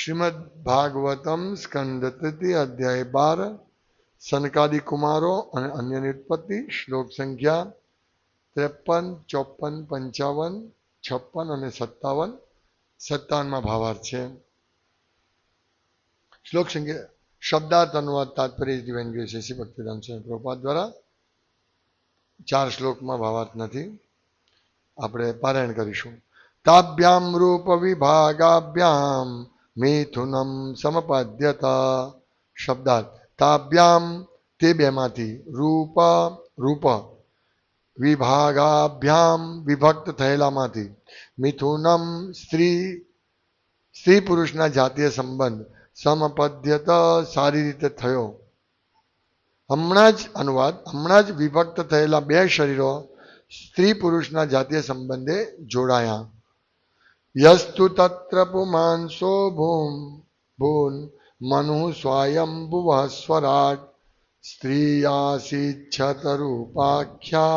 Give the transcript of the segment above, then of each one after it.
श्रीमद् भागवतम स्कंद तृतीय अध्याय 12 सनकादि कुमारों और अन्य उत्पत्ति श्लोक संख्या 53, 54, 55, 56 और 57 57 में भावार्थ है। श्लोक संख्या शब्दार्थ अनुवाद तात्पर्य दिव्यान श्री भक्तिदान स्वामी प्रभुपाद द्वारा 4 श्लोक में भावार्थ नहीं આપણે પારાયણ કરીશું। તાભ્યામ રૂપ વિભાગાભ્યામ મિથુનમ સમપદ્યત। શબ્દાર્થ તાભ્યામ તે બેમાંથી રૂપ રૂપ વિભાગાભ્યામ વિભક્ત થયેલામાંથી મિથુનમ સ્ત્રી પુરુષના જાતીય સંબંધ સમપદ્યત સારી રીતે થયો। હમણાં જ વિભક્ત થયેલા બે શરીરો स्त्री पुरुषना जातीय संबंधे जोड़ाया। यस्तु तत्र पुमांसो भून मनु स्वायंभुवः स्वराट स्त्रियासीच्छत रूपाख्या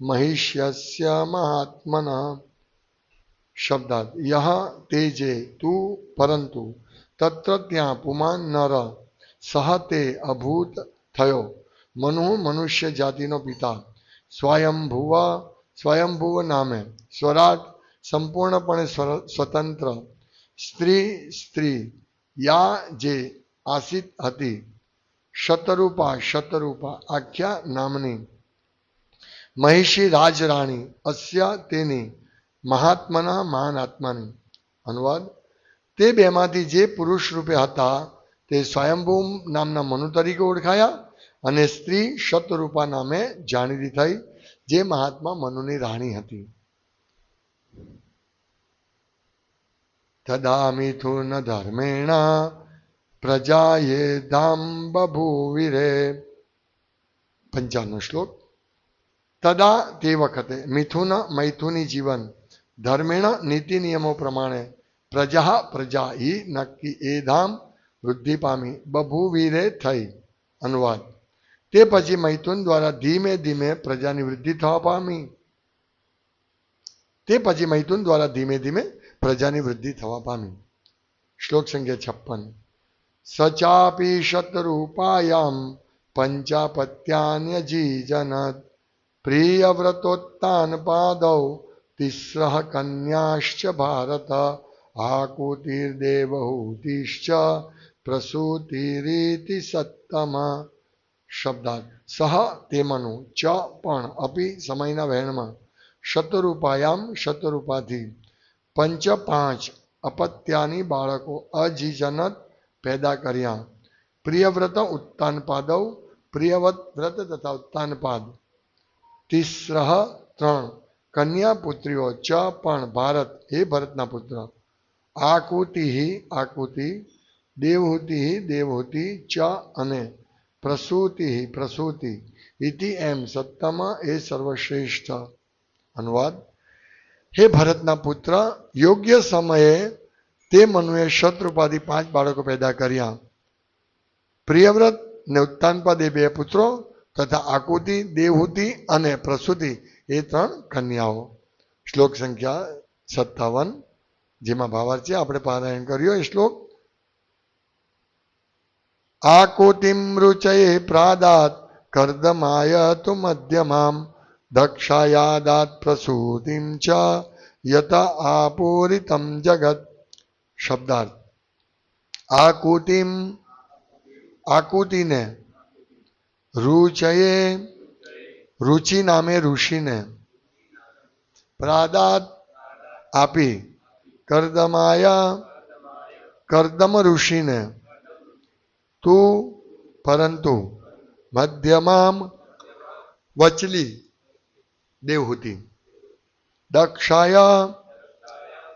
महिष्यस्य महात्मनः। शब्दार्थ यह तेजे तू परंतु तत्र त्या पुमान नर सह ते अभूत थयो मनु मनुष्य जाति नो पिता स्वयंभुव नामे स्वराट संपूर्णपणे स्वतंत्र स्त्री या जे आसित हती शतरूपा आख्या नामनी महिषी राजराणी अस्या तेनी महात्मना महान आत्मानी। अनुवाद ते बेमांथी जे पुरुष रूपे हता ते स्वयंभू नामना मनु तरीके ओळखाया અને સ્ત્રી શતરૂપા નામે જાણીતી થઈ જે મહાત્મા મનુની રાણી હતી। તદા મિથુન ધર્મેણ પ્રજાયે ધામ બભૂવિરે। 55 શ્લોક। તદા તે વખતે મૈથુની જીવન ધર્મેણ નીતિ નિયમો પ્રમાણે પ્રજા ઈ નક્કી એ ધામ વૃદ્ધિ પામી બભૂવિરે થઈ। अनुवाद તે પછી મૈથુન દ્વારા ધીમે ધીમે પ્રજાની વૃદ્ધિ થવા પામી। શ્લોક સંખ્યા 56। સચાપી શતરૂપાયામ પંચાપત્યાન્યજીજનત પ્રિયવ્રતોત્તાન પાદૌ તિસ્રઃ કન્યાશ્ચ ભારત આકુતિર્દેવહૂતિશ્ચ પ્રસૂતિરીતિ સત્તમા। शब्दार्थ सह ते मनु च पण अपि समयना वहणमां शतरूपायाम शतरूपाथी पंच 5 अपत्यानी बाळको अजीजनत पैदा कर्या। प्रियव्रत उत्तान पादौ प्रियवत व्रत तथा उत्तान पाद तिस्रः 3 कन्या पुत्रियों च पण भारत हे भरतना पुत्र आकुति देवहूति च अने प्रसूति इति एम सत्तम ए सर्वश्रेष्ठ। अनुवाद हे भरतना पुत्र योग्य समये ते मनुए शतरूपादि 5 बाळको पैदा कर्या। प्रियव्रत ने उत्तानपाद ए 2 पुत्रों तथा आकुति देवहूति अने प्रसूति ए 3 कन्याओ। श्लोक संख्या 57 जेमा भावार्थ छे आपणे पारायण कर्यो। ए श्लोक आकुतिम रुचये प्रादात कर्दमायतु मध्यमाम दक्षायादात प्रसूतिम च यत आपूरितम जगत। शब्दार्थ आकुति ने रुचये रुचि नामे ऋषि ने प्रादात आपी कर्दमाया कर्दम ऋषि ने तू परंतु मध्यमाम वचली देवहूति दक्षाया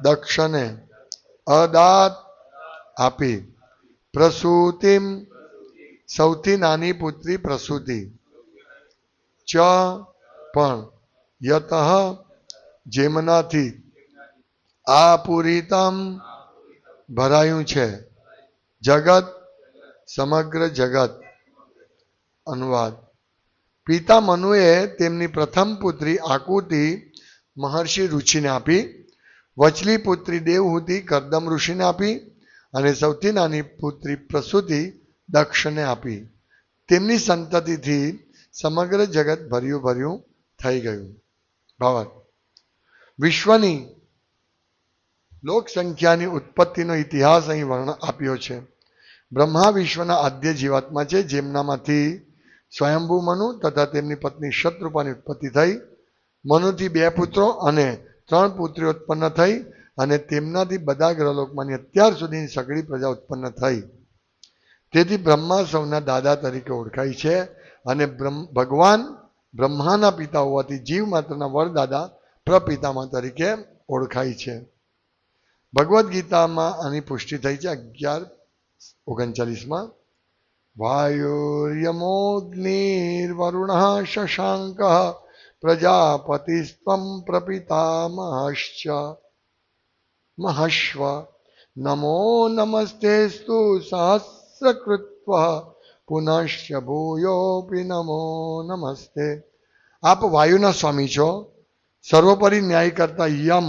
दक्षने अदात आपी प्रसूतिम सौथी नानी पुत्री प्रसूति च पण यतः जेमनाथी आपूरितम भरायु छे जगत समग्र जगत। अनुवाद पिता मनुए तेमनी प्रथम पुत्री आकुति महर्षि ऋषि ने आपी, वचली पुत्री देवहूति कर्दम ऋषि ने आपी અને સૌથી નાની પુત્રી પ્રસૂતિ દક્ષને આપી. તેમની સંતતિથી સમગ્ર જગત ભર્યું ભર્યું થઈ ગયું. ભાવાર્થ: વિશ્વની લોક સંખ્યાની ઉત્પત્તિનો ઇતિહાસ અહીં વર્ણન આપ્યો છે. બ્રહ્મા વિશ્વના આદ્ય જીવાત્મા છે, જેમનામાંથી સ્વયંભૂ મનુ તથા તેમની પત્ની શતરૂપાની ઉત્પત્તિ થઈ. મનુથી 2 પુત્રો અને 3 પુત્રીઓ ઉત્પન્ન થઈ અને તેમનાથી બધા ગ્રહલોકમાંની અત્યાર સુધીની સઘળી પ્રજા ઉત્પન્ન થઈ. તેથી બ્રહ્મા સૌના દાદા તરીકે ઓળખાય છે અને ભગવાન બ્રહ્માના પિતા હોવાથી જીવ માત્રના વરદાદા પ્રપિતામહ તરીકે ઓળખાય છે. ભગવદ્ ગીતામાં આની પુષ્ટિ થઈ છે 11:39. વાયુર્યમોગ્નિર્વરુણ શશાંક પ્રજાપતિસ્ત્વં પ્રપિતામહશ્ચ મહશ્વ નમો નમસ્તેસ્તુ સહસ્રકૃત્વ પુનશ્ચ ભૂયોપી નમો નમસ્તે. આપ વાયુના સ્વામી છો, સર્વોપરી ન્યાય કરતા યમ,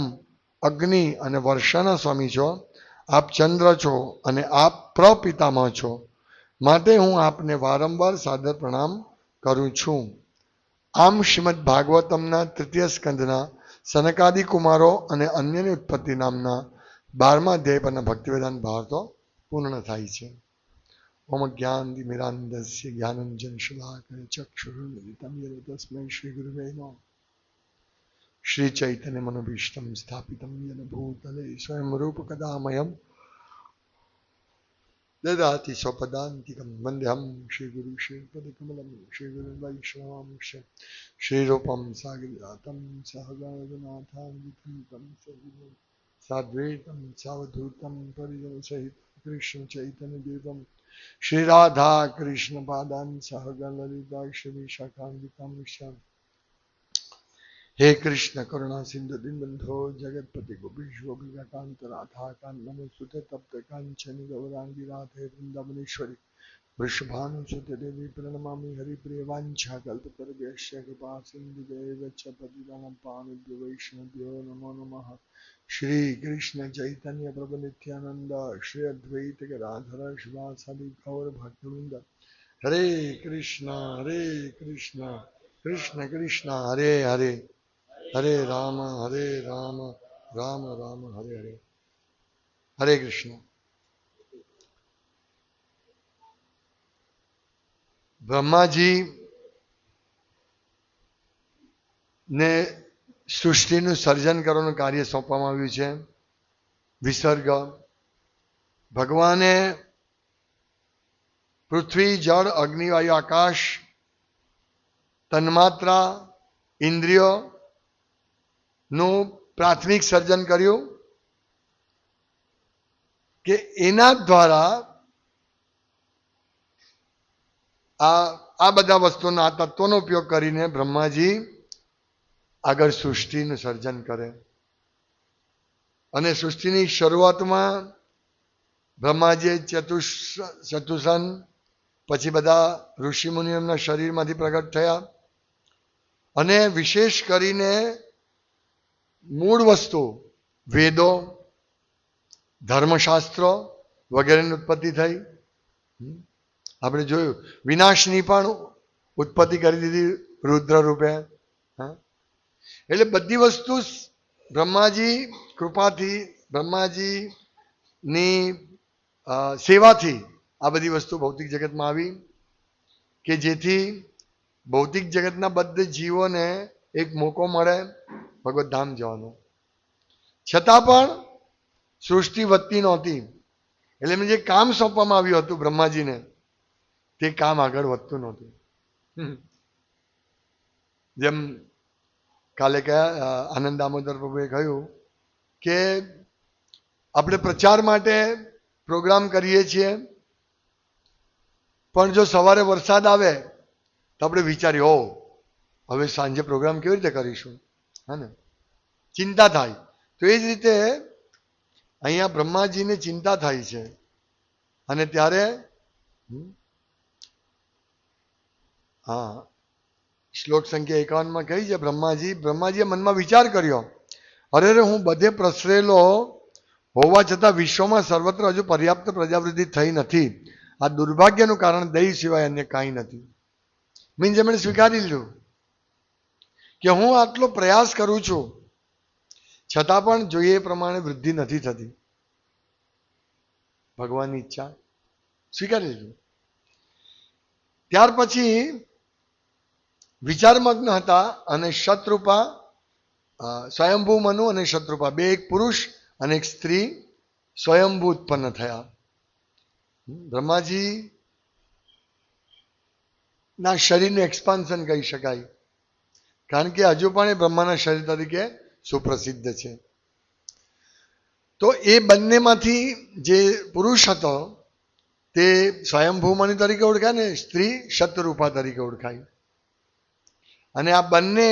અગ્નિ અને વર્ષાના સ્વામી છો. આપ ચંદ્ર છો અને આપ પ્રપિતામહ છો, માટે હું આપને વારંવાર સાદર પ્રણામ કરું છું. આમ શ્રીમદ ભાગવતમના 3ય સ્કંદના સનકાદિ કુમારો અને અન્યની ઉત્પત્તિ નામના 12મા અધ્યાય પરના ભક્તિવેદાંત ભાવાર્થો પૂર્ણ થાય છે. ઓમ જ્ઞાનતિમિરાન્ધસ્ય જ્ઞાનંજન શલાકયા ચક્ષુરુન્મિલિતં યેન તસ્મૈ શ્રી ગુરવે નમઃ. શ્રી ચૈતન્ય મનોભીષ્ટં સ્થાપિतं યેન ભૂતલે સ્વયં રૂપ કદામયં દદાતિ સ્વપદાન્તિકં વંદ્યહં શ્રી ગુરુ શ્રીપદકમલં શ્રી ગુરુ વૈષ્ણવાંશ શ્રી રૂપં સાગ્રજાતં સહગણરઘુનાથાન્વિતં तं સજીવં સાદ્વૈતં સાવધૂतं પરિજન સહિત કૃષ્ણ ચૈતન્ય દેવમ શ્રી રાધા કૃષ્ણ પાદાન સહગણ લલિતા શ્રી વિશાખાન્વિતાંશ. હે કૃષ્ણ કરુણા સિંધુ દીનબંધો જગતપતિ ગોપીશ ગોપિકાકાંત રાધાકાંત નમોસ્તુતે તપ્ત કાંચન ગૌરાંગી રાધે વૃંદાવનેશ્વરી વૃષભાનુસુતે દેવી પ્રણમામિ હરિપ્રિય વાંછા કલ્પતરુભ્યશ્ચ કૃપા સિંધુદેવ ચ પતિતાનાં પાવનેભ્યો વૈષ્ણવેભ્યો નમો નમઃ. શ્રી કૃષ્ણ ચૈતન્ય પ્રભુ નિત્યાનંદ શ્રી અદ્વૈત ગદાધર શિવાસાદિ ગૌર ભક્તવૃંદ. હરે કૃષ્ણ કૃષ્ણ કૃષ્ણ હરે હરે, હરે રામ રામ રામ હરે હરે. હરે કૃષ્ણ. બ્રહ્માજી ને સૃષ્ટિનું સર્જન કરવાનું કાર્ય સોંપવામાં આવ્યું છે. વિસર્ગ. ભગવાને પૃથ્વી, જળ, અગ્નિ, વાયુ, આકાશ, તન્માત્રા, ઇન્દ્રિયો નું પ્રાથમિક સર્જન કર્યું કે એના દ્વારા આ બધા વસ્તુના આ તત્વોનો ઉપયોગ કરીને બ્રહ્માજી આગળ સૃષ્ટિનું સર્જન કરે. અને સૃષ્ટિની શરૂઆતમાં બ્રહ્માજી ચતુસન, પછી બધા ઋષિમુનિઓ એમના શરીરમાંથી પ્રગટ થયા અને વિશેષ કરીને મૂળ વસ્તુ વેદો, ધર્મશાસ્ત્રો વગેરેની ઉત્પત્તિ થઈ. આપણે જોયું વિનાશની પણ ઉત્પત્તિ કરી દીધી રુદ્ર રૂપે. એટલે બધી વસ્તુ બ્રહ્માજી કૃપાથી, બ્રહ્માજીની સેવાથી આ બધી વસ્તુ ભૌતિક જગતમાં આવી કે જેથી ભૌતિક જગતના બધા જીવોને એક મોકો મળે ભગવત ધામ જવાનો. છતાં પણ સૃષ્ટિ વધતી નહોતી. એટલે એમને જે કામ સોંપવામાં આવ્યું હતું બ્રહ્માજીને, તે કામ આગળ વધતું નહોતું. જેમ કાલે કયા આનંદ દામોદર પ્રભુએ કહ્યું કે આપણે પ્રચાર માટે પ્રોગ્રામ કરીએ છીએ, પણ જો સવારે વરસાદ આવે તો આપણે વિચારીએ હો હવે સાંજે પ્રોગ્રામ કેવી રીતે કરીશું, હા ને, ચિંતા થાય. તો એ જ રીતે અહીંયા બ્રહ્માજીને ચિંતા થાય છે. અને ત્યારે હા શ્લોક સંખ્યા 51 કહી છે બ્રહ્માજીએ મનમાં વિચાર કર્યો, અરે હું બધે પ્રસરેલો હોવા છતાં વિશ્વમાં સર્વત્ર હજુ પર્યાપ્ત પ્રજાવૃદ્ધિ થઈ નથી. આ દુર્ભાગ્યનું કારણ દૈવ સિવાય અન્ય કાંઈ નથી. મીન્સ એમણે સ્વીકારી લીધું કે હું આટલો પ્રયાસ કરું છું છતાં પણ જોઈએ એ પ્રમાણે વૃદ્ધિ નથી થતી. ભગવાનની ઈચ્છા સ્વીકારી લીધું. ત્યાર પછી વિચારમગ્ન હતા અને શતરૂપા, સ્વયંભૂ મનુ અને શતરૂપા બે, એક પુરુષ અને એક સ્ત્રી સ્વયંભૂ ઉત્પન્ન થયા. બ્રહ્માજી ના શરીરનું એક્સપાન્શન કહી શકાય, કારણ કે હજુ પણ એ બ્રહ્માના શરીર તરીકે સુપ્રસિદ્ધ છે. તો એ બંનેમાંથી જે પુરુષ હતો તે સ્વયંભૂ મનુ તરીકે ઓળખાય ને સ્ત્રી શતરૂપા તરીકે ઓળખાય. અને આ બંને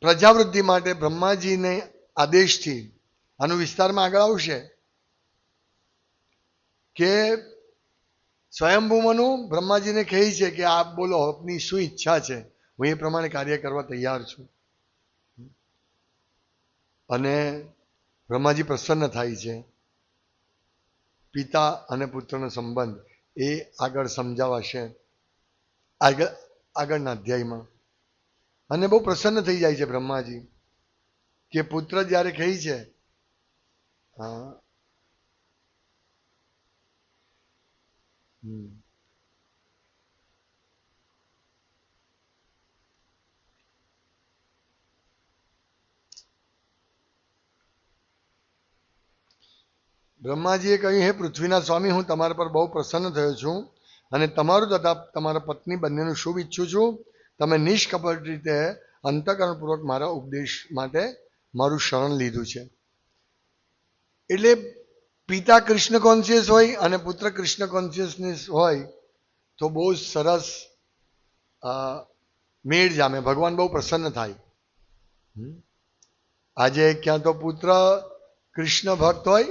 પ્રજાવૃદ્ધિ માટે બ્રહ્માજીને આદેશથી, આનું વિસ્તારમાં આગળ આવશે કે સ્વયંભૂ મનુ બ્રહ્માજીને કહે છે કે આપ બોલો, આપની શું ઈચ્છા છે, હું એ પ્રમાણે કાર્ય કરવા તૈયાર છું. અને બ્રહ્માજી પ્રસન્ન થાય છે. પિતા અને પુત્રનો સંબંધ એ આગળ સમજાવાશે આગળના અધ્યાયમાં. અને બહુ પ્રસન્ન થઈ જાય છે બ્રહ્માજી કે પુત્ર જ્યારે કહે છે બ્રહ્માજીએ કહ્યું, હે પૃથ્વીના સ્વામી, હું તમારા પર બહુ પ્રસન્ન થયો છું અને તમારું તથા તમારા પત્ની બંનેનું શુભ ઈચ્છું છું. તમે નિષ્કપટ રીતે અંતઃકરણપૂર્વક મારા ઉપદેશ માટે મારું શરણ લીધું છે. એટલે પિતા કૃષ્ણ કોન્શિયસ હોય અને પુત્ર કૃષ્ણ કોન્શિયસનેસ હોય તો બહુ સરસ મેળ જામે, ભગવાન બહુ પ્રસન્ન થાય. આજે ક્યાં તો પુત્ર કૃષ્ણ ભક્ત હોય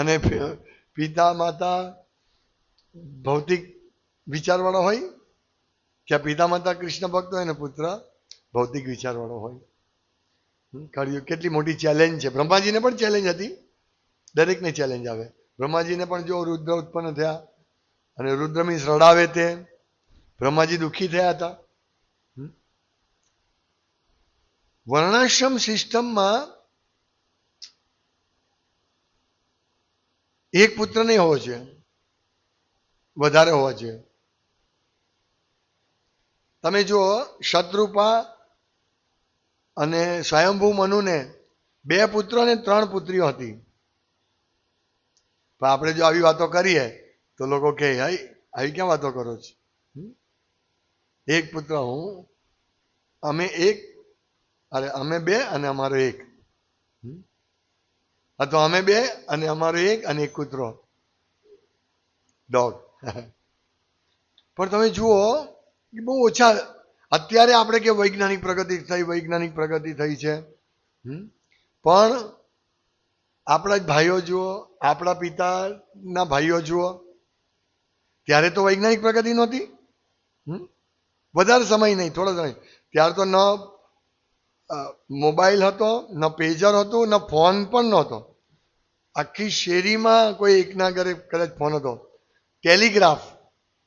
અને પિતા માતા ભૌતિક વિચારવાળો હોય, કે પિતા માતા કૃષ્ણ ભક્ત હોય ને પુત્ર ભૌતિક વિચારવાળો હોય. કર્યું કેટલી મોટી ચેલેન્જ છે. બ્રહ્માજીને પણ ચેલેન્જ હતી, દરેકને ચેલેન્જ આવે. બ્રહ્માજીને પણ જો રુદ્ર ઉત્પન્ન થયા અને રુદ્ર મીન્સ રડાવે તે, બ્રહ્માજી દુઃખી થયા હતા. વર્ણાશ્રમ સિસ્ટમમાં એક પુત્ર નહીં હોવો જોઈએ, વધારે હોવા જોઈએ. તમે જુઓ શતરૂપા અને સ્વયંભૂ મનુને 2 પુત્રો અને 3 પુત્રીઓ હતી. પણ આપણે જો આવી વાતો કરીએ તો લોકો કહે, આવી ક્યાં વાતો કરો છો? એક પુત્ર હું, અમે 2 અને અમારો 1, અથવા અમે 2 અને અમારો 1 અને એક કૂતરો, ડોગ. પણ તમે જુઓ બહુ ઓછા. અત્યારે આપણે કે વૈજ્ઞાનિક પ્રગતિ થઈ છે, પણ આપણા જ ભાઈઓ જુઓ, આપણા પિતાના ભાઈઓ જુઓ, ત્યારે તો વૈજ્ઞાનિક પ્રગતિ નહોતી. વધારે સમય નહીં, થોડો સમય. ત્યારે તો ન મોબાઈલ હતો, ન પેજર હતું, ન ફોન પણ નહોતો. આખી શેરીમાં કોઈ એકના ઘરે કદાચ ફોન હતો.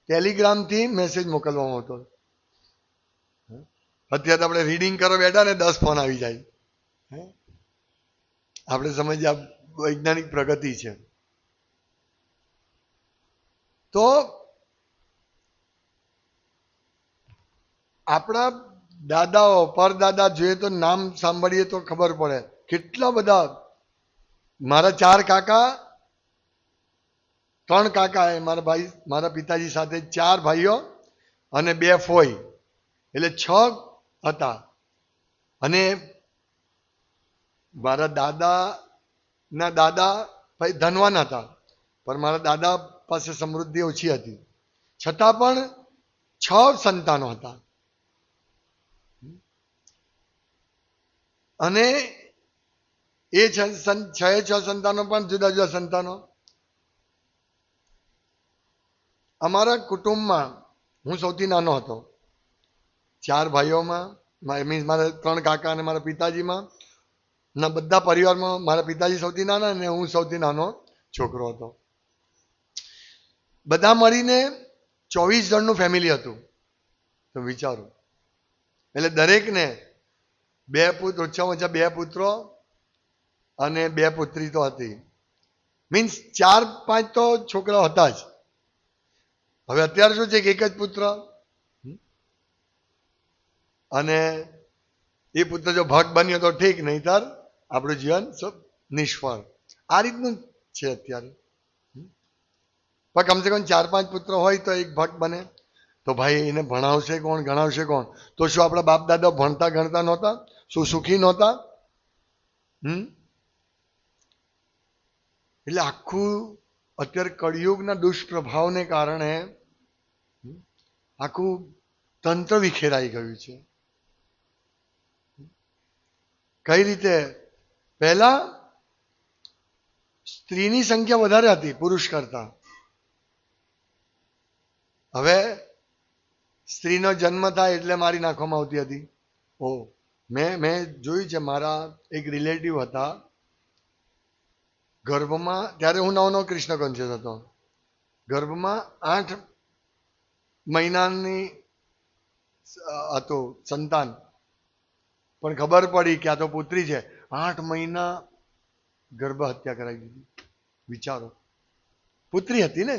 ટેલિગ્રામથી મેસેજ મોકલવામાં આવતો. અત્યારે આપણે રીડિંગ કરવા બેઠા ને 10 ફોન આવી જાય. આપણે સમજીએ આ વૈજ્ઞાનિક પ્રગતિ છે. તો આપણા દાદાઓ પરદાદા જોઈએ તો નામ સાંભળીએ તો ખબર પડે કેટલા બધા. મારા 4 કાકા, 3 કાકા, મારા ભાઈ, મારા પિતાજી સાથે 4 ભાઈઓ અને 2 ફોઈ, એટલે 6 હતા. અને મારા દાદાના દાદા ભાઈ ધનવાન હતા, પણ મારા દાદા પાસે સમૃદ્ધિ ઓછી હતી, છતાં પણ 6 સંતાનો હતા. અને એ 6 સંતાનો પણ જુદા જુદા સંતાનો. અમારા કુટુંબમાં હું સૌથી નાનો હતો. 4 ભાઈઓમાં મીન્સ મારા 3 કાકા અને મારા પિતાજીમાં ના બધા પરિવારમાં મારા પિતાજી સૌથી નાના અને હું સૌથી નાનો છોકરો હતો. બધા મળીને 24 જણનું ફેમિલી હતું. તો વિચારો, એટલે દરેકને 2 પુત્ર, ઓછામાં ઓછા 2 પુત્રો અને 2 પુત્રી તો હતી. મીન્સ 4-5 તો છોકરા હતા જ. હવે અત્યારે શું છે કે એક જ પુત્ર, અને એ પુત્ર જો ભક્ત બન્યો તો ઠીક, નહીતર આપણું જીવન નિષ્ફળ. આ રીતનું છે અત્યારે. પણ કમસે કમ 4-5 પુત્ર હોય તો એક ભક્ત બને. તો ભાઈ એને ભણાવશે કોણ, ગણાવશે કોણ? તો શું આપણા બાપ દાદા ભણતા ગણતા નહોતા? શું સુખી નહોતા? એટલે આખું અત્યારે કળિયુગના દુષ્પ્રભાવને કારણે આખું તંત્ર વિખેરાઈ ગયું છે. કઈ રીતે? પહેલા સ્ત્રીની સંખ્યા વધારે હતી પુરુષ કરતા. હવે સ્ત્રીનો જન્મ થાય એટલે મારી નાખવામાં આવતી હતી. મેં જોયું છે, મારા એક રિલેટિવ હતા, ગર્ભમાં, ત્યારે હું નવો કૃષ્ણ કોન્શિયસ હતો, ગર્ભમાં 8 મહિનાની હતું સંતાન, પણ ખબર પડી કે આ તો પુત્રી છે. 8 મહિના ગર્ભ હત્યા કરાવી દીધી. વિચારો, પુત્રી હતી ને.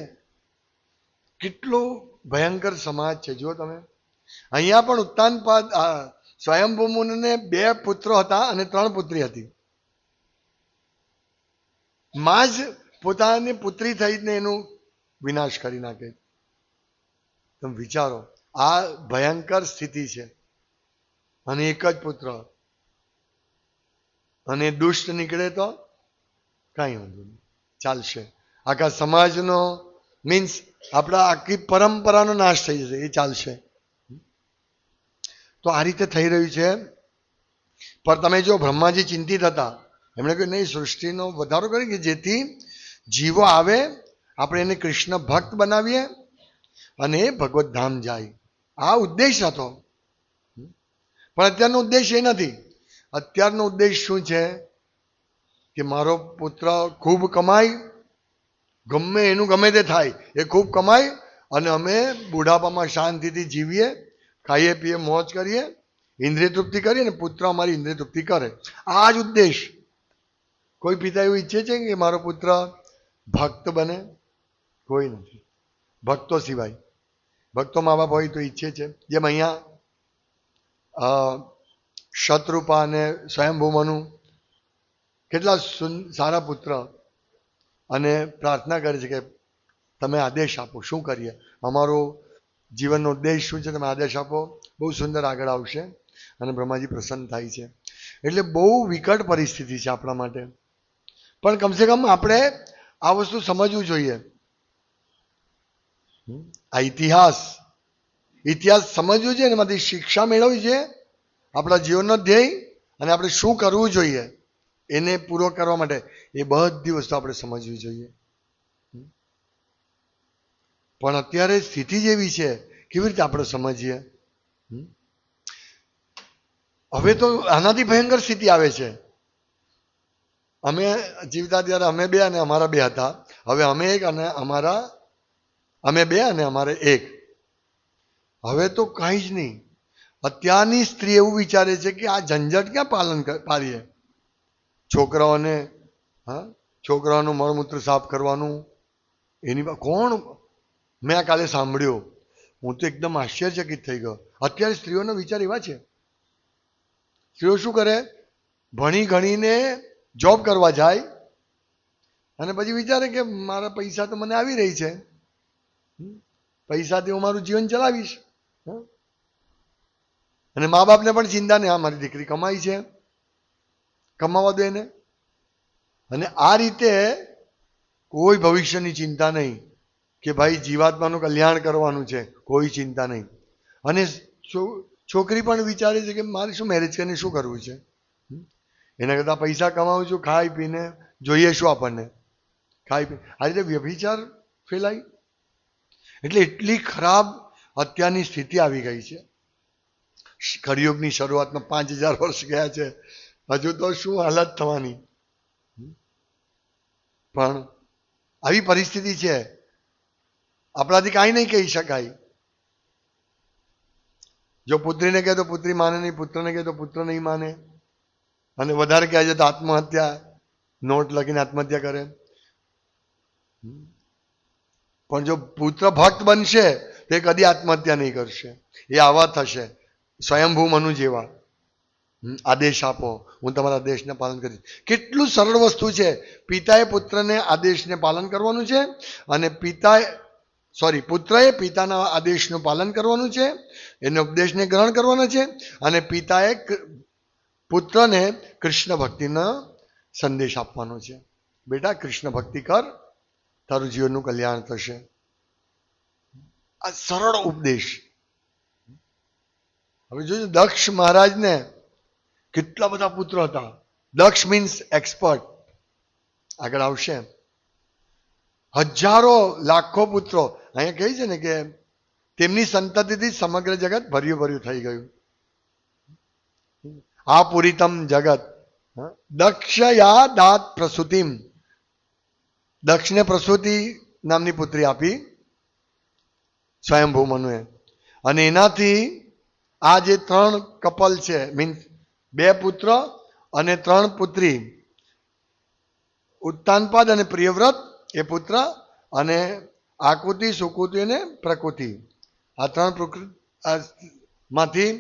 કેટલો ભયંકર સમાજ છે જુઓ તમે. અહીંયા પણ ઉત્તાનપાદ સ્વયંભૂ મુનિને 2 પુત્રો હતા અને 3 પુત્રી હતી. માં જ પોતાની પુત્રી થઈને એનું વિનાશ કરી નાખે. તમે વિચારો, આ ભયંકર સ્થિતિ છે. અને એક જ પુત્ર, અને દુષ્ટ નીકળે તો કઈ વાંધો નહીં, ચાલશે. આખા સમાજનો મીન્સ આપણા આખી પરંપરાનો નાશ થઈ જશે, એ ચાલશે. તો આ રીતે થઈ રહ્યું છે. પણ તમે જો બ્રહ્માજી ચિંતિત હતા, એમણે કહ્યું નહીં, સૃષ્ટિનો વધારો કરી કે જેથી જીવો આવે, આપણે એને કૃષ્ણ ભક્ત બનાવીએ અને ભગવત ધામ જાય. આ ઉદ્દેશ હતો. પણ અત્યારનો ઉદ્દેશ એ નથી. અત્યારનો ઉદ્દેશ શું છે કે મારો પુત્ર ખૂબ કમાય, ગમે એનું ગમે તે થાય, એ ખૂબ કમાય અને અમે બુઢાપામાં શાંતિથી જીવીએ, ખાઈએ પીએ, મોજ કરીએ, ઇન્દ્રિય તૃપ્તિ કરીએ ને પુત્ર અમારી ઇન્દ્રિય તૃપ્તિ કરે. આ જ ઉદ્દેશ. કોઈ પિતા એવું ઈચ્છે છે કે મારો પુત્ર ભક્ત બને? કોઈ નથી, ભક્તો સિવાય. ભક્તો મા બાપ હોય તો ઈચ્છે છે. જેમ અહીંયા શતરૂપા અને સ્વયંભૂમનું કેટલા સારા પુત્ર, અને પ્રાર્થના કરે છે કે તમે આદેશ આપો, શું કરીએ, અમારો જીવનનો ઉદ્દેશ શું છે, તમે આદેશ આપો, બહુ સુંદર આગળ આવશે. અને બ્રહ્માજી પ્રસન્ન થાય છે. એટલે બહુ વિકટ પરિસ્થિતિ છે આપણા માટે. પણ કમસે કમ આપણે આ વસ્તુ સમજવું જોઈએ. આ ઇતિહાસ સમજવું જોઈએ, એમાંથી શિક્ષા મેળવવી છે, આપણા જીવનનો ધ્યેય, અને આપણે શું કરવું જોઈએ એને પૂરો કરવા માટે એ બધી વસ્તુ આપણે સમજવી જોઈએ. પણ અત્યારે સ્થિતિ જેવી છે, કેવી રીતે આપણે સમજીએ? હવે તો આનાથી ભયંકર સ્થિતિ આવે છે. અમે જીવતા ત્યારે અમે 2 અને અમારા 2 હતા. હવે અમે 1 અને અમે 2 અને અમારે 1. હવે તો કાંઈ જ નહીં. અત્યારની સ્ત્રી એવું વિચારે છે કે આ ઝંઝટ ક્યાં પાડીએ. છોકરાઓનું મળમૂત્ર સાફ કરવાનું, એની કોણ? મેં આ કાલે સાંભળ્યું, હું તો એકદમ આશ્ચર્યચકિત થઈ ગયો. અત્યારે સ્ત્રીઓનો વિચાર એવા છે. સ્ત્રીઓ શું કરે? ભણી ગણીને જોબ કરવા જાય અને પછી વિચારે કે મારા પૈસા તો મને આવી રહી છે, પૈસાથી હું મારું જીવન ચલાવીશ. અને મા બાપને પણ ચિંતા નહીં, મારી દીકરી કમાઈ છે, કમાવા દો એને. અને આ રીતે કોઈ ભવિષ્યની ચિંતા નહીં કે ભાઈ જીવાત્માનું કલ્યાણ કરવાનું છે, કોઈ ચિંતા નહીં. અને છોકરી પણ વિચારે છે કે મારે શું મેરેજ કરીને શું કરવું છે, એના કરતાં પૈસા કમાવું છું, ખાઈ પીને જોઈએ શું આપણને, ખાઈ પી. આ રીતે વ્યભિચાર ફેલાય. એટલે એટલી ખરાબ અત્યારની સ્થિતિ આવી ગઈ છે. કળિયુગની શરૂઆતમાં 5000 વર્ષ ગયા છે, હજુ તો શું હાલત થવાની. પણ આવી પરિસ્થિતિ છે, આપણાથી કાંઈ નહીં કહી શકાય. જો પુત્રીને કહે તો પુત્રી માને નહીં, પુત્રને કહે તો પુત્ર નહીં માને, અને વધારે કહે છે તો આત્મહત્યા, નોટ લખીને આત્મહત્યા કરે. પણ જો પુત્ર ભક્ત બનશે તે કદી આત્મહત્યા નહીં કરશે. એ આવા થશે સ્વયંભૂ મનુ જેવા. આદેશ આપો, હું તમારા આદેશને પાલન કરીશ. કેટલું સરળ વસ્તુ છે. પિતાએ પુત્રને આદેશને પાલન કરવાનું છે, અને પુત્રએ પિતાના આદેશનું પાલન કરવાનું છે, એના ઉપદેશને ગ્રહણ કરવાના છે, અને પિતાએ પુત્રને કૃષ્ણ ભક્તિનો સંદેશ આપવાનો છે. બેટા કૃષ્ણ ભક્તિ કર, તારું જીવનનું કલ્યાણ થશે. આ સરળ ઉપદેશ. હવે જોજો દક્ષ મહારાજને કેટલા બધા પુત્રો હતા. દક્ષ મીન્સ એક્સપર્ટ, આગળ આવશે. હજારો લાખો પુત્રો. અહીંયા કહે છે ને કે તેમની સંતતિથી સમગ્ર જગત ભર્યું ભર્યું થઈ ગયું. આ પુરીતમ જગત. દક્ષયા દાત પ્રસૂતિમ. દક્ષને પ્રસૂતિ નામની પુત્રી આપી સ્વયંભૂ મનુએ, અને એનાથી આ જે 3 કપલ છે, મીન્સ 2 પુત્ર અને 3 પુત્રી, ઉત્તાનપાદ અને પ્રિયવ્રત એ પુત્ર, અને આકૃતિ, સુકૃતિ અને પ્રકૃતિ, આ 3 માંથી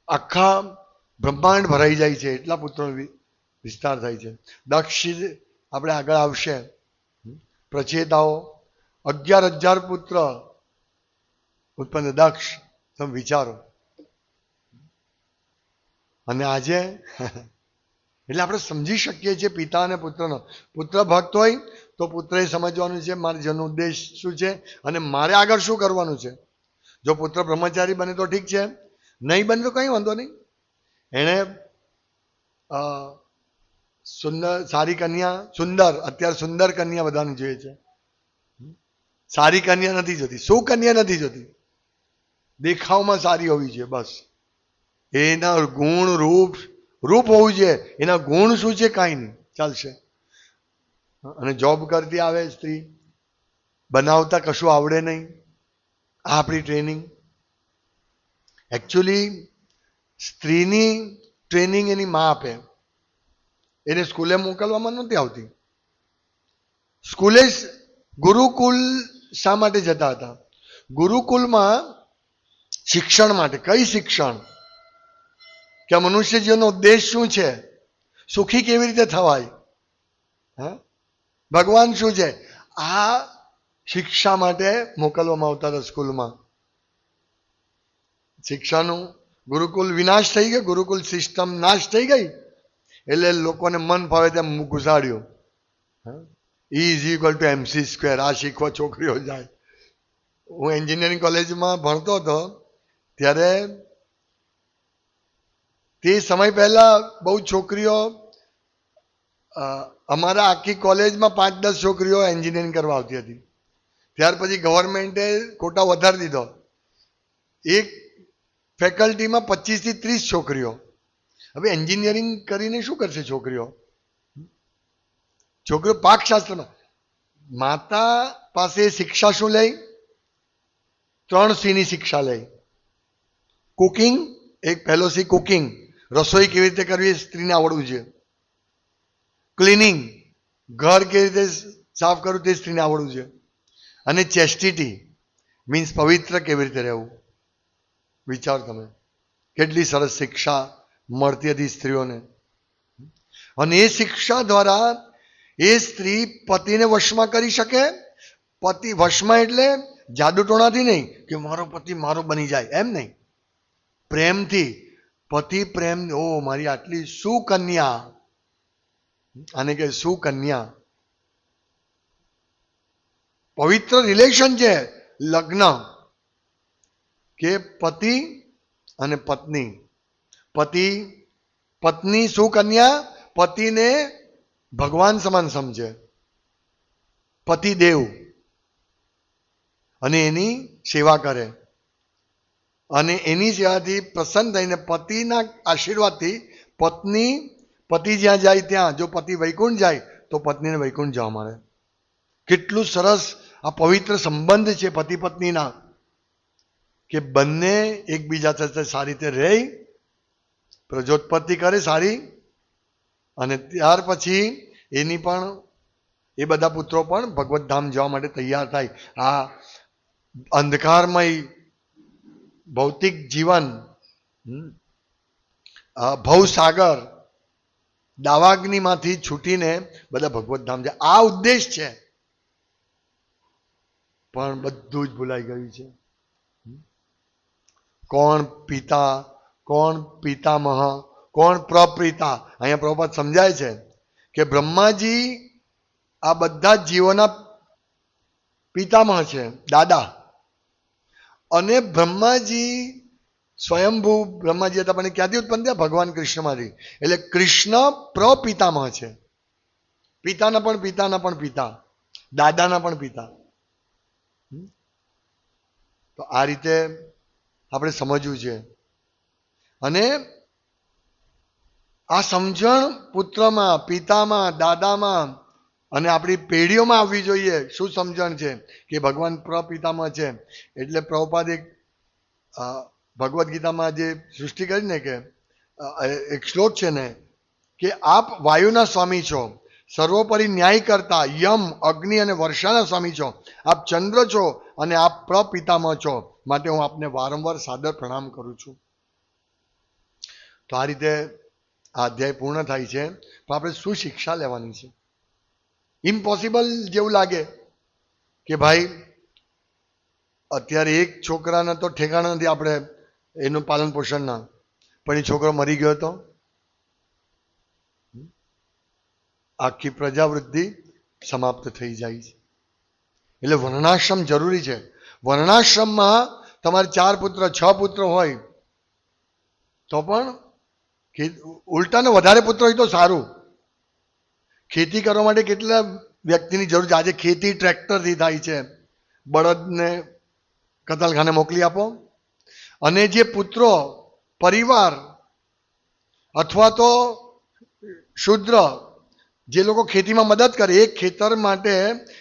આખા બ્રહ્માંડ ભરાઈ જાય છે. એટલા પુત્રોનો વિસ્તાર થાય છે. દક્ષ આપણે આગળ આવશે. પ્રચેતાઓ 11,000 પુત્ર ઉત્પન્ન દક્ષ. તમે વિચારો. અને આજે એટલે આપણે સમજી શકીએ છીએ પિતા અને પુત્રનો. પુત્ર ભક્ત હોય તો પુત્રએ સમજવાનું છે મારા જન્મનો ઉદ્દેશ શું છે અને મારે આગળ શું કરવાનું છે. જો પુત્ર બ્રહ્મચારી બને તો ઠીક છે, નહીં બને તો કંઈ વાંધો નહીં. એણે સારી કન્યા, અત્યારે સુંદર કન્યા બધાને જોઈએ છે. સારી કન્યા નથી જોતી, શું કન્યા નથી જોતી, દેખાવમાં સારી હોવી જોઈએ બસ. એના ગુણ રૂપ હોવું જોઈએ, એના ગુણ શું છે કાંઈ નહીં, ચાલશે. અને જોબ કરતી આવે સ્ત્રી, બનાવતા કશું આવડે નહીં, આ આપણી ટ્રેનિંગ. એકચ્યુઅલી સ્ત્રીની ટ્રેનિંગ એની મા આપે. એને સ્કૂલે મોકલવામાં નથી આવતી. સ્કૂલે ગુરુકુલ શા માટે જતા હતા? ગુરુકુલમાં શિક્ષણ માટે. કઈ શિક્ષણ? કે મનુષ્ય જીવનનો ઉદ્દેશ શું છે, સુખી કેવી રીતે થવાય, ભગવાન શું છે, આ શિક્ષા માટે મોકલવામાં આવતા હતા સ્કૂલમાં. શિક્ષાનું ગુરુકુલ વિનાશ થઈ ગયો, ગુરુકુલ સિસ્ટમ નાશ થઈ ગઈ, એટલે લોકોને મન ફાવે તેમ ઘુસાડ્યું. E=mc². આ શીખવા છોકરીઓ જાય. હું એન્જિનિયરિંગ કોલેજમાં ભણતો હતો ત્યારે તે સમય પહેલા બહુ છોકરીઓ, અમારા આખી કોલેજમાં 5-10 છોકરીઓ એન્જિનિયરિંગ કરવા આવતી હતી. ત્યાર પછી ગવર્મેન્ટે કોટા વધારી દીધો. એક ફેકલ્ટીમાં 25 થી 30 છોકરીઓ. હવે એન્જિનિયરિંગ કરીને શું કરશે છોકરીઓ? છોકરીઓ પાકશાસ્ત્રમાં. માતા પાસે શિક્ષા શું લે? 3 Cની શિક્ષા લે. કુકિંગ, એક પહેલો C કુકિંગ, રસોઈ કેવી રીતે કરવી એ સ્ત્રીને આવડવું છે. ક્લિનિંગ, ઘર કેવી રીતે સાફ કરવું તે સ્ત્રીને આવડવું છે. અને ચેસ્ટિટી મીન્સ પવિત્ર કેવી રીતે રહેવું. વિચાર તમે, કેટલી સરસ શિક્ષા મળતી હતી સ્ત્રીઓને. અને એ શિક્ષા દ્વારા એ સ્ત્રી પતિને વશમાં કરી શકે. પતિ વશમાં એટલે જાદુ ટોણાથી નહીં કે મારો પતિ મારો બની જાય, એમ નહીં. પ્રેમથી, પતિ પ્રેમ. ઓ મારી આટલી સુકન્યા, આને કે સુકન્યા. પવિત્ર રિલેશન છે લગ્ન, કે પતિ અને પત્ની. પત્ની સુકન્યા પતિને ભગવાન સમાન સમજે, પતિદેવ, અને એની સેવા કરે. અને એની સેવાથી પ્રસન્ન થઈને પતિના આશીર્વાદથી પત્ની પતિ જ્યાં જાય ત્યાં, જો પતિ વૈકુંઠ જાય તો પત્નીને વૈકુંઠ જવા મળે. કેટલું સરસ આ પવિત્ર સંબંધ છે પતિ પત્નીના, કે બંને એકબીજા સાથે સારી રીતે રહે, પ્રજોત્પત્તિ કરે સારી, અને ત્યાર પછી એની પણ એ બધા પુત્રો પણ ભગવત ધામ જવા માટે તૈયાર થાય. આ અંધકારમય ભૌતિક જીવન, ભવસાગર, દાવાગ્નિમાંથી છૂટીને બધા ભગવત ધામ જાય. આ ઉદ્દેશ છે, પણ બધું જ ભૂલાઈ ગયું છે. કોણ પિતા, કોણ પિતામહ, કોણ પ્રપિતા. અહીંયા પ્રભુપાદ સમજાય છે કે બ્રહ્માજી આ બધા જ જીવોના પિતામહ છે, દાદા. અને બ્રહ્માજી સ્વયંભૂ બ્રહ્માજી હતા, પણ ક્યાંથી ઉત્પન્ન થયા? ભગવાન કૃષ્ણમાંથી. એટલે કૃષ્ણ પ્રપિતામહ છે, પિતાના પણ પિતાના પણ પિતા, દાદાના પણ પિતા. તો આ રીતે આપણે સમજવું છે. અને આ સમજણ પુત્રમાં, પિતામાં, દાદામાં અને આપણી પેઢીઓમાં આવવી જોઈએ. શું સમજણ છે કે ભગવાન પ્રપિતામાં છે. એટલે પ્રભુપાદ ભગવદ્ ગીતામાં જે સૃષ્ટિ કરી ને, કે એક શ્લોક છે ને, કે આપ વાયુના સ્વામી છો, સર્વોપરી ન્યાય કરતા યમ, અગ્નિ અને વર્ષાના સ્વામી છો, આપ ચંદ્ર છો અને આપ પ્રપિતામાં છો, માટે હું આપને વારંવાર સાદર પ્રણામ કરું છું. તો આ રીતે આ અધ્યાય પૂર્ણ થાય છે. તો આપણે શું શિક્ષા લેવાની છે? ઇમ્પોસિબલ જેવું લાગે કે ભાઈ અત્યારે એક છોકરાને તો ઠેકાણા નથી આપણે એનું પાલન પોષણના, પણ એ છોકરો મરી ગયો તો આખી પ્રજાવૃદ્ધિ સમાપ્ત થઈ જાય છે. એટલે વર્ણાશ્રમ જરૂરી છે. વર્ણાશ્રમમાં તમારે 4 પુત્ર 6 પુત્ર હોય તો પણ ઉલટાને વધારે પુત્ર હોય તો સારું. ખેતી કરવા માટે કેટલા વ્યક્તિની જરૂર છે? આજે ખેતી ટ્રેક્ટરથી થાય છે. બળદને કતલખાને મોકલી આપો, અને જે પુત્રો પરિવાર અથવા તો શુદ્ર જે લોકો ખેતીમાં મદદ કરે, એ ખેતર માટે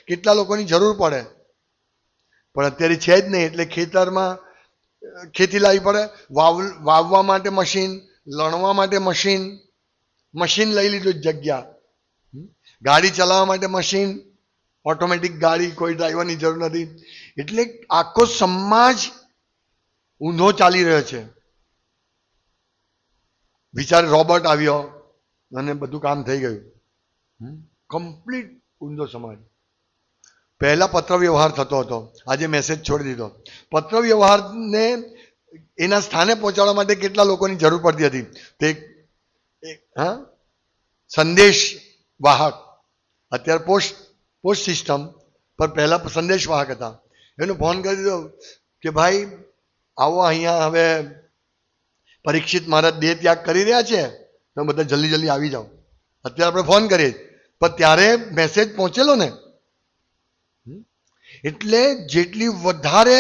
કેટલા લોકોની જરૂર પડે, પણ અત્યારે છે જ નહીં. એટલે ખેતરમાં ખેતી લાવવી પડે, વાવવા માટે મશીન, લણવા માટે મશીન, મશીન લઈ લીધું જગ્યા, ગાડી ચલાવવા માટે મશીન, ઓટોમેટિક ગાડી, કોઈ ડ્રાઈવરની જરૂર નથી. એટલે આખો સમાજ ઊંધો ચાલી રહ્યો છે. વિચાર રોબોટ આવ્યો અને બધું કામ થઈ ગયું. કમ્પ્લીટ ઊંધો સમાજ. પહેલા પત્ર વ્યવહાર થતો હતો, આજે મેસેજ છોડી દીધો. પત્ર વ્યવહારને એના સ્થાને પહોંચાડવા માટે કેટલા લોકોની જરૂર પડતી હતી? તે સંદેશ વાહક, અત્યારે પોસ્ટ સિસ્ટમ, પર પહેલા સંદેશ વાહક હતા. એનો ફોન કરી દીધો કે ભાઈ આવો, અહીંયા હવે પરીક્ષિત મહારાજ દેહ ત્યાગ કરી રહ્યા છે, તમે બધા જલ્દી જલ્દી આવી જાઓ. અત્યારે આપણે ફોન કરીએ, પણ ત્યારે મેસેજ પહોંચેલો ને. એટલે જેટલી વધારે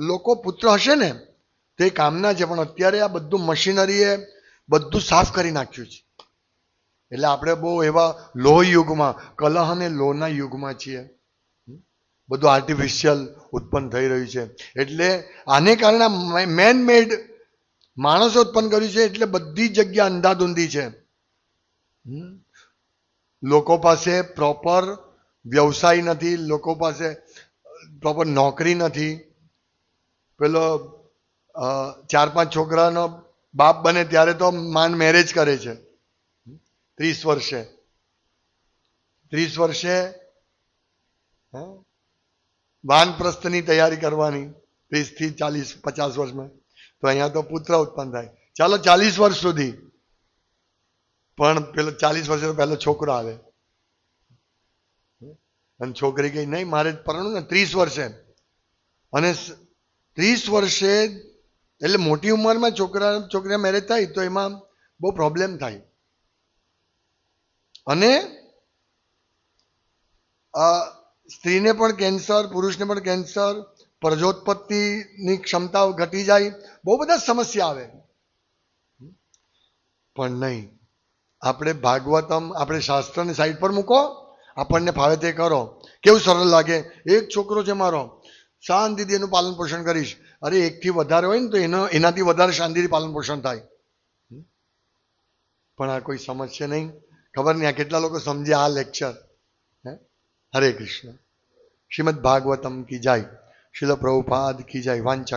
લોકો પુત્ર હશે ને તે કામના છે. પણ અત્યારે આ બધું મશીનરીએ બધું સાફ કરી નાખ્યું છે. એટલે આપણે બહુ એવા લોહ યુગમાં, કલહ અને લોહના યુગમાં છીએ. બધું આર્ટિફિશિયલ ઉત્પન્ન થઈ રહ્યું છે. એટલે આને કારણે મેન મેડ માણસો ઉત્પન્ન કર્યું છે. એટલે બધી જગ્યા અંધાધૂંધી છે. લોકો પાસે પ્રોપર વ્યવસાય નથી, લોકો પાસે પ્રોપર નોકરી નથી. પેલો 4-5 છોકરાનો બાપ બને ત્યારે તો માંડ મેરેજ કરે છે. 30 વર્ષે 30 વર્ષે વાનપ્રસ્થની તૈયારી કરવાની, 30 થી 40 50 વર્ષમાં. તો અહીંયા તો પુત્ર ઉત્પન્ન થાય. ચાલો 40 વર્ષ સુધી, પણ પેલો 40 વર્ષે પહેલો છોકરો આવે, અને છોકરી કહે નહીં મારે પરણવું ને 30 વર્ષે. અને 30 વર્ષે એટલે મોટી ઉંમરમાં છોકરા મેરેજ થાય તો એમાં બહુ પ્રોબ્લેમ થાય. અને સ્ત્રીને પણ કેન્સર, પુરુષને પણ કેન્સર, પ્રજોત્પત્તિની ક્ષમતા ઘટી જાય, બહુ બધા સમસ્યા આવે. પણ નહીં, આપણે ભાગવતમ આપણે શાસ્ત્રની સાઈડ પર મૂકો, આપણને ફાવે તે કરો. કેવું સરળ લાગે. એક છોકરો છે મારો, શાંતિથી એનું પાલન પોષણ કરીશ. અરે એકથી વધારે હોય ને તો એનાથી વધારે શાંતિથી પાલન પોષણ થાય. પણ આ કોઈ સમજશે નહીં. ખબર નહીં આ કેટલા લોકો સમજે આ લેક્ચર. હરે કૃષ્ણ. શ્રીમદ ભાગવતમ કી જાય. શીલ પ્રભુપાદ કી જાય. વાંચા